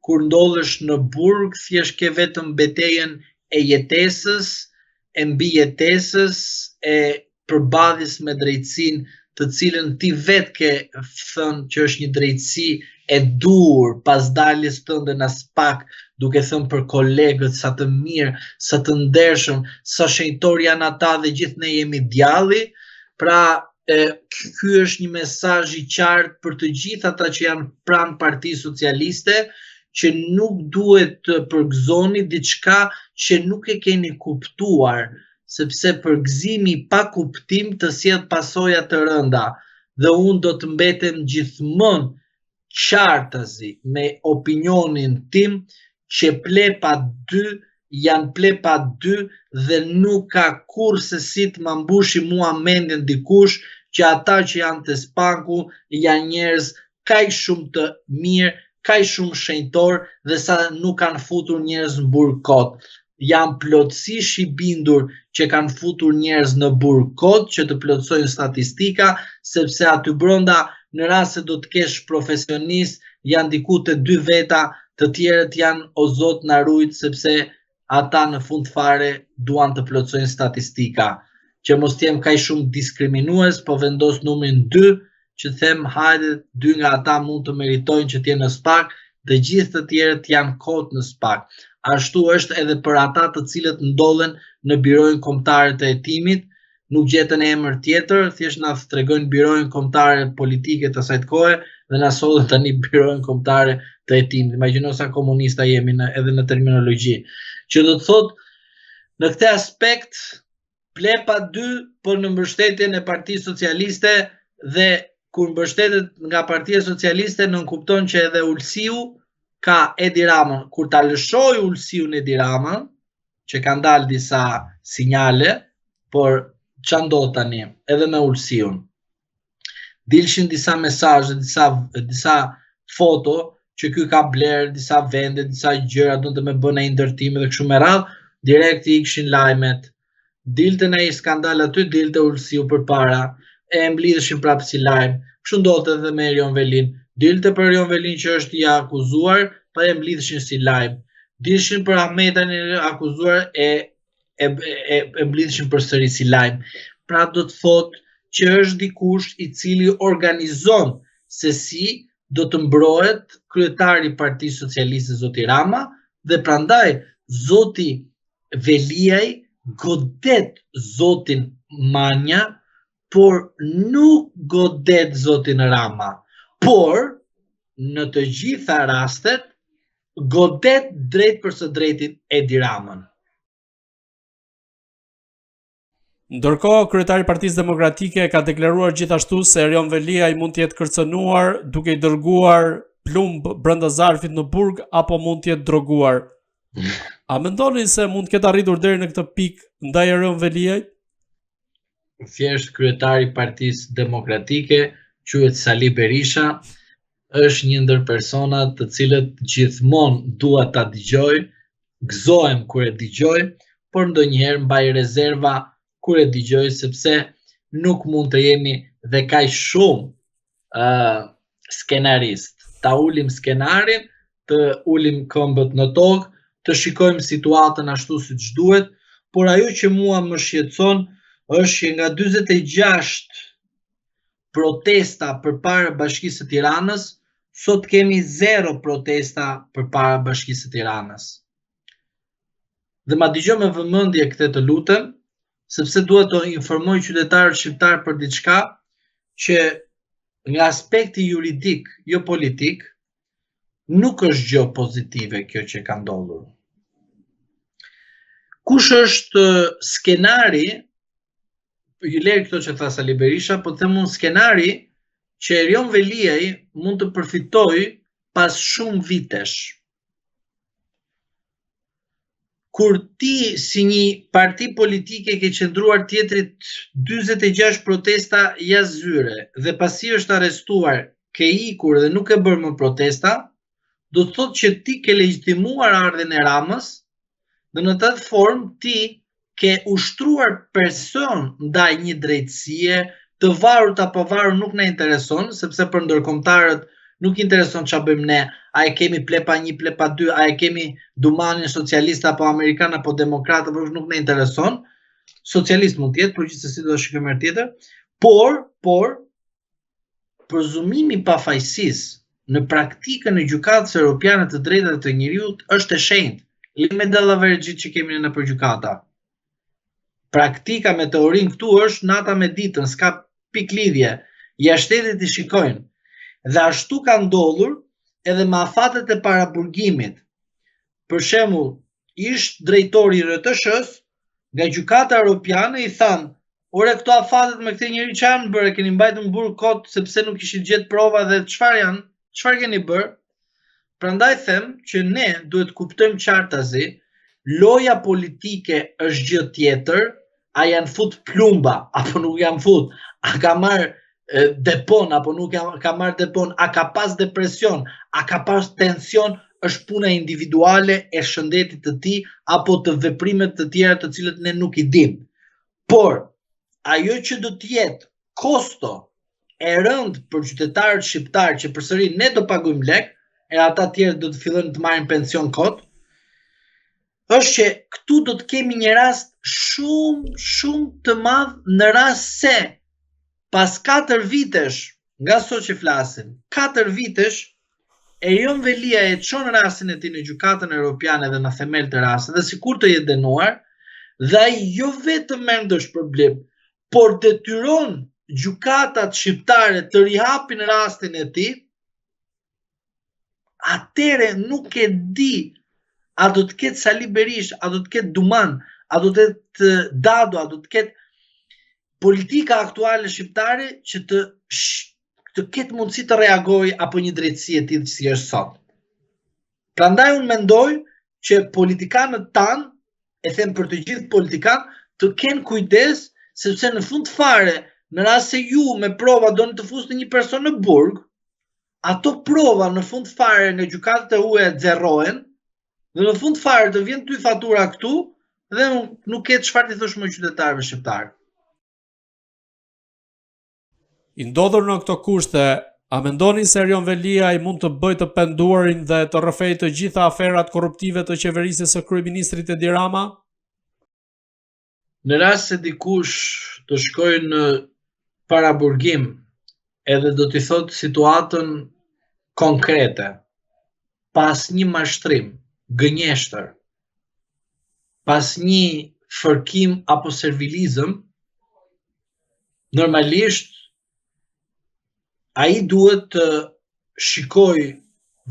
kur ndodhesh në burg, thjesht ke vetëm betejën e jetesës, e mbijetesës, e përballjes me drejtsinë, të cilën ti vetë ke thënë që është një drejtësi e dur pas daljes tënde në SPAK, duke thënë për kolegët sa të mirë, sa të ndershëm, sa shenjtor janë ata dhe gjithë ne jemi djalli. Pra, ky është një mesazh i qartë për të gjithë ata që janë pranë Partisë Socialiste, që nuk duhet të përgëzoni diçka që nuk e keni kuptuar, sepse përgëzimi pa kuptim të sjell pasoja të rënda, dhe unë do të mbetem gjithmonë qartazi me opinionin tim që plepa 2 janë plepa 2 dhe nuk ka kurse si të më mbushi mua mendjen dikush që ata që janë të SPAK-u janë njerëz kaq shumë të mirë, kaq shumë shenjtor dhe sa nuk kanë futur njerëz në burg kot. Jam plotësisht i bindur që kanë futur njerëz në burg kot që të plotësojnë statistika, sepse aty brenda në rast se do të kesh profesionist janë diku të 2 veta, të tjerët janë o zot na rujt, sepse ata në fund fare duan të plotësojnë statistika. Që mos jem kaq shumë diskriminues, po vendos numrin 2 që them hajde 2 nga ata mund të meritojnë që të jenë në SPAK dhe gjithë të tjerët janë kot në SPAK. Ashtu është edhe për ata të cilët ndodhen në birojnë kombëtare të hetimit, nuk gjetën emër tjetër, thjesht na tregojnë birojnë kombëtare politike të asaj kohe dhe na sollen tani birojnë kombëtare të hetimit. Imagjino sa komunista jemi edhe në terminologji. Që do të thotë në këtë aspekt plepa 2 për në mbështetjen e Partisë Socialiste, dhe kur mbështetet nga Partia Socialiste nënkupton që edhe Ulsiu ka Edi Ramën. Kur ta lëshoj Ulsiun Edi Ramën, që kanë dalë disa sinjale, por ç'a ndodh tani edhe me Ulsiun. Dilshin disa mesazhe, disa foto që ky ka bler disa vende, disa gjëra, do të më bënë ndërtime dhe kështu me radhë, direkt i ikshin lajmet. Dilte ai skandal aty, dilte Ulsiu përpara, e mblidheshin prapë si lajm. Kështu ndodhte edhe me Erion Velin. Dilte për Erion Velin që është i akuzuar, pa e mblidheshin si lajm. Dilshin për Ahmetan e akuzuar e mblidheshin përsëri si lajm. Pra do të thotë që është dikush i cili organizon se si do të mbrohet kryetari i Partisë Socialiste zoti Rama, dhe prandaj zoti Veliaj godet zotin Manja, por nuk godet zotin Rama, por në të gjitha rastet godet drejt për së drejtit Edi Ramën. Ndërkohë, kryetari i Partisë Demokratike ka deklaruar gjithashtu se Erion Veliaj mund të jetë kërcënuar duke i dërguar plumb brenda zarfit në burg apo mund të jetë droguar. A mendonin se mund të ketë arritur deri në këtë pikë ndaj Erion Veliajt? Thjesht kryetari i Partisë Demokratike, quhet Sali Berisha, është një ndër personat të cilët gjithmonë dua ta dëgjoj, gëzohem kur e dëgjoj, por ndonjëherë mbaj rezerva kur e dëgjoj, sepse nuk mund të jemi dhe kaq shumë skenarist. Ta ulim skenarin, të ulim këmbët në tokë, të shikojmë situatën ashtu siç duhet, por ajo që mua më shqetëson është që nga 46 protesta përpara Bashkisë së Tiranës, sot kemi 0 protesta përpara Bashkisë së Tiranës. Dhe ma dëgjoj me vëmendje këtë, të lutem, sepse duhet të informoj qytetarët shqiptar për diçka që nga aspekti juridik, jo politik, nuk është gjë pozitive kjo që ka ndodhur. Kush është skenari, ju lër këto që tha Sali Berisha, po them unë skenari që Erion Veliaj mund të përfitojë pas shumë vitesh. Kur ti si një parti politike ke qëndruar tjetrit 46 protesta jashtë zyre dhe pasi është arrestuar, ke ikur dhe nuk e bërë më protesta, do të thotë që ti ke legjitimuar ardhen e Ramës dhe në të formë ti ke ushtruar person ndaj një drejtësie, të varur apo varur nuk na intereson, sepse për ndërkombëtarët nuk intereson ç'a bëjmë ne, a e kemi plepa 1, plepa 2, a e kemi dumanin socialist apo amerikan apo demokrat, apo nuk ne intereson. Socialist mund të jetë, por gjithsesi do të shikojmë herë tjetër. Por përzumimi i pafajësisë në praktikën e gjykatës europiane të drejtave të njerëzit është e shenjtë. Me dallaverxhit që kemi në për gjykata. Praktika me teorinë këtu është nata me ditën, s'ka piklidhje. Jashtetit i shikojnë. Dhe ashtu ka ndodhur edhe me afatet e paraburgimit. Për shembull, ish drejtori i RTS-s nga gjykata europiane i thanë: "Ore, këto afatet me këtë njeri çfarë janë bërë? Keni mbajtur në burg kot sepse nuk kishit gjetë prova dhe çfarë janë? Çfarë keni bërë?" Prandaj them që ne duhet kuptojmë qartazi, loja politike është gjë tjetër, a janë fut plumba apo nuk janë fut, a ka marrë depon apo nuk ka marrë depon, a ka pas depresion, a ka pas tension, është puna individuale e shëndetit të tij apo të veprimet të tjera të cilët ne nuk i dim. Por ajo që do të jetë kosto e rëndë për qytetarët shqiptarë që përsëri ne do pagojmë lek, e ata tjerë do të fillojnë të marrin pension kot, është që këtu do të kemi një rast shumë të madh në rast se pas 4 vitesh nga sot që flasim, 4 vitesh Erion Velia e çon rastin e tij në gjykatën europiane dhe në themel të rastit, dhe sikur të jetë dënuar, dhe ai jo vetëm merr ndosh problem, por detyron gjykatat shqiptare të rihapin rastin e tij. Atëre nuk e di a do të ketë Sali Berisha, a do të ketë Duman, a do të ketë Dado, a do të ketë politika aktuale shqiptare që të ketë mundësi të reagojë apo një drejtësi e tillë si është sot. Prandaj unë mendoj që politikanët tanë, e them për të gjithë politikanë, të kenë kujdes, sepse në fund fare, në rast se ju me prova doni të fusni një person në burg, ato prova në fund fare nga gjykatët e huaja xerrohen, dhe në fund fare të vjen ty fatura këtu dhe nuk ke çfarë të thosh më qytetarëve shqiptar. I ndodhur në këto kushte, a mendoni se Erion Velia i mund të bëjë të penduarin dhe të rrëfejë të gjitha aferat korruptive të qeverisjes së kryeministrit Edi Rama? Në rast se dikush të shkojë në paraburgim edhe do t'i thotë situatën konkrete, pas një mashtrim gënjeshtër, pas një fërkim apo servilizëm, normalisht ai duhet të shikoj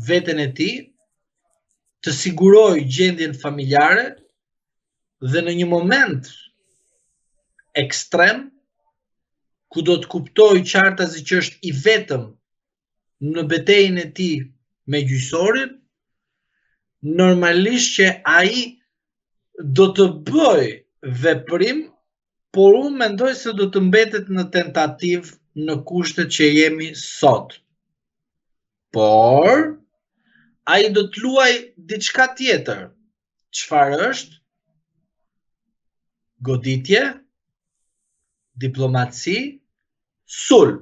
veten e tij, të siguroj gjendjen familjare dhe në një moment ekstrem ku do të kuptoj qartazi që është i vetëm në betejën e tij me gjyqësorin, normalisht që ai do të bëj veprim, por unë mendoj se do të mbetet në tentativë në kushtet që jemi sot. Por ai do të luaj diçka tjetër. Çfarë është? Goditje, diplomaci, sulm.